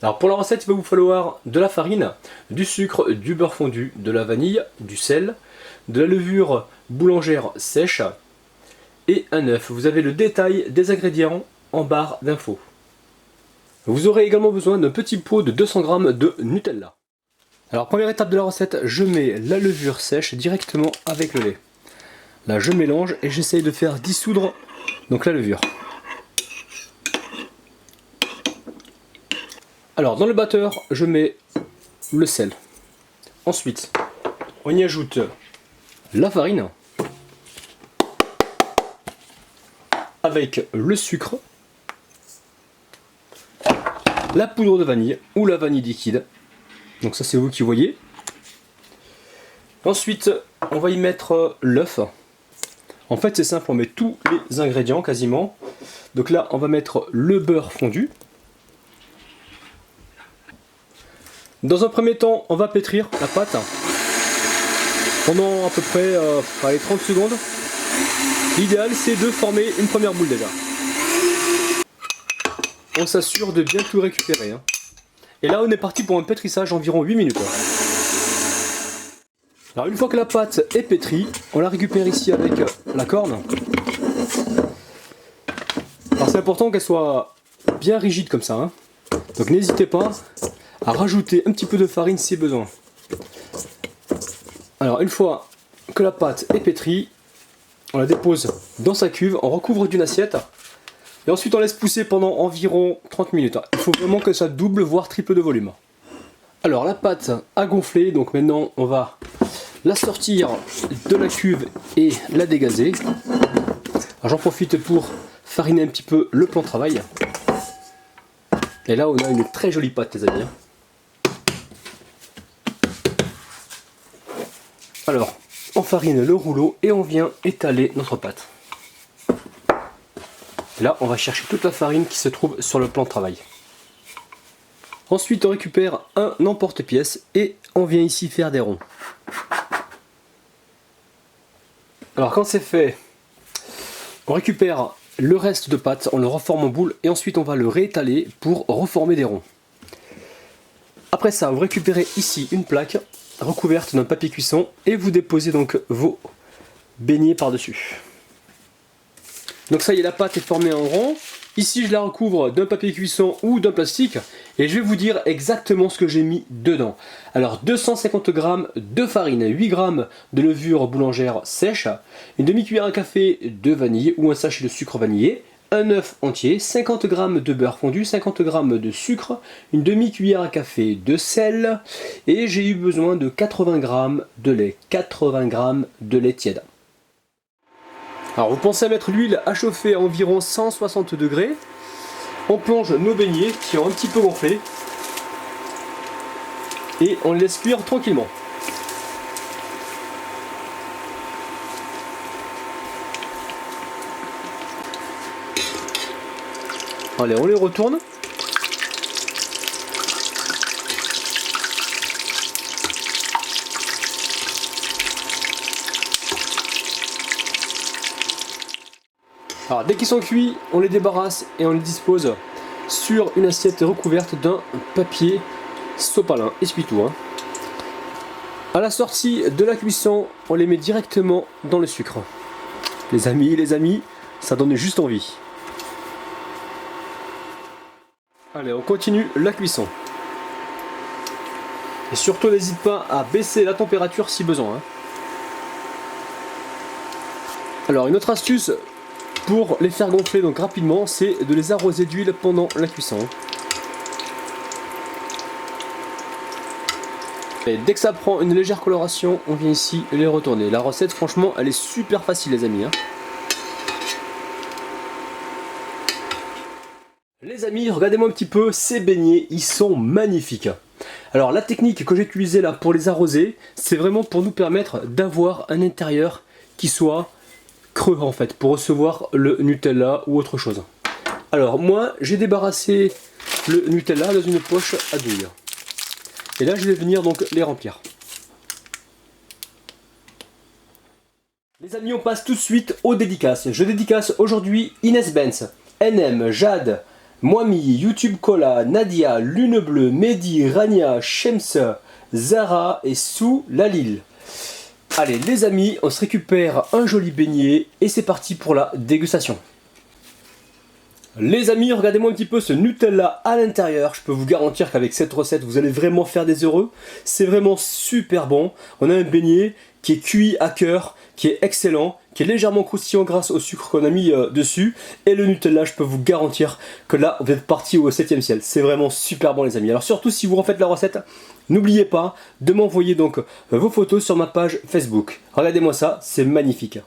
Alors pour la recette, il va vous falloir de la farine, du sucre, du beurre fondu, de la vanille, du sel, de la levure boulangère sèche et un œuf. Vous avez le détail des ingrédients en barre d'infos. Vous aurez également besoin d'un petit pot de 200 g de Nutella. Alors première étape de la recette, je mets la levure sèche directement avec le lait. Là je mélange et j'essaye de faire dissoudre donc la levure. Alors dans le batteur, je mets le sel. Ensuite, on y ajoute la farine avec le sucre, la poudre de vanille ou la vanille liquide. Donc ça c'est vous qui voyez. Ensuite, on va y mettre l'œuf. En fait c'est simple, on met tous les ingrédients quasiment. Donc là on va mettre le beurre fondu. Dans un premier temps, on va pétrir la pâte pendant à peu près 30 secondes. L'idéal c'est de former une première boule déjà. On s'assure de bien tout récupérer. Et là on est parti pour un pétrissage environ 8 minutes. Alors une fois que la pâte est pétrie, on la récupère ici avec la corne. Alors c'est important qu'elle soit bien rigide comme ça. Donc n'hésitez pas à rajouter un petit peu de farine si besoin. Alors une fois que la pâte est pétrie, on la dépose dans sa cuve, on recouvre d'une assiette et ensuite on laisse pousser pendant environ 30 minutes. Il faut vraiment que ça double voire triple de volume. Alors la pâte a gonflé, donc maintenant on va la sortir de la cuve et la dégazer. J'en profite pour fariner un petit peu le plan de travail. Et là on a une très jolie pâte les amis. Alors, on farine le rouleau et on vient étaler notre pâte. Et là, on va chercher toute la farine qui se trouve sur le plan de travail. Ensuite, on récupère un emporte-pièce et on vient ici faire des ronds. Alors, quand c'est fait, on récupère le reste de pâte, on le reforme en boule et ensuite on va le réétaler pour reformer des ronds. Après ça, vous récupérez ici une plaque recouverte d'un papier cuisson et vous déposez donc vos beignets par-dessus. Donc ça y est, la pâte est formée en rond. Ici je la recouvre d'un papier cuisson ou d'un plastique et je vais vous dire exactement ce que j'ai mis dedans. Alors 250 g de farine, 8 g de levure boulangère sèche, une demi-cuillère à café de vanille ou un sachet de sucre vanillé, un œuf entier, 50 g de beurre fondu, 50 g de sucre, une demi-cuillère à café de sel et j'ai eu besoin de 80 g de lait, 80 g de lait tiède. Alors vous pensez à mettre l'huile à chauffer à environ 160 degrés. On plonge nos beignets qui ont un petit peu gonflé et on les laisse cuire tranquillement. Allez, on les retourne. Alors dès qu'ils sont cuits, on les débarrasse et on les dispose sur une assiette recouverte d'un papier sopalin, essuie-tout. À la sortie de la cuisson, on les met directement dans le sucre. Les amis, ça donne juste envie. Allez, on continue la cuisson. Et surtout, n'hésite pas à baisser la température si besoin. Alors, une autre astuce pour les faire gonfler donc rapidement, c'est de les arroser d'huile pendant la cuisson. Et dès que ça prend une légère coloration, on vient ici les retourner. La recette, franchement, elle est super facile, les amis. Les amis, regardez-moi un petit peu, ces beignets, ils sont magnifiques. Alors la technique que j'ai utilisée là pour les arroser, c'est vraiment pour nous permettre d'avoir un intérieur qui soit creux en fait, pour recevoir le Nutella ou autre chose. Alors moi, j'ai débarrassé le Nutella dans une poche à douille. Et là, je vais venir donc les remplir. Les amis, on passe tout de suite aux dédicaces. Je dédicace aujourd'hui Inès Benz, NM, Jade, Moimi, YouTube Cola, Nadia, Lune Bleue, Mehdi, Rania, Shems, Zara et Sou Lalil. Allez les amis, on se récupère un joli beignet et c'est parti pour la dégustation. Les amis, regardez-moi un petit peu ce Nutella à l'intérieur. Je peux vous garantir qu'avec cette recette, vous allez vraiment faire des heureux. C'est vraiment super bon. On a un beignet qui est cuit à cœur, qui est excellent, qui est légèrement croustillant grâce au sucre qu'on a mis dessus. Et le Nutella, je peux vous garantir que là, vous êtes parti au 7e ciel. C'est vraiment super bon les amis. Alors surtout, si vous refaites la recette, n'oubliez pas de m'envoyer donc vos photos sur ma page Facebook. Regardez-moi ça, c'est magnifique.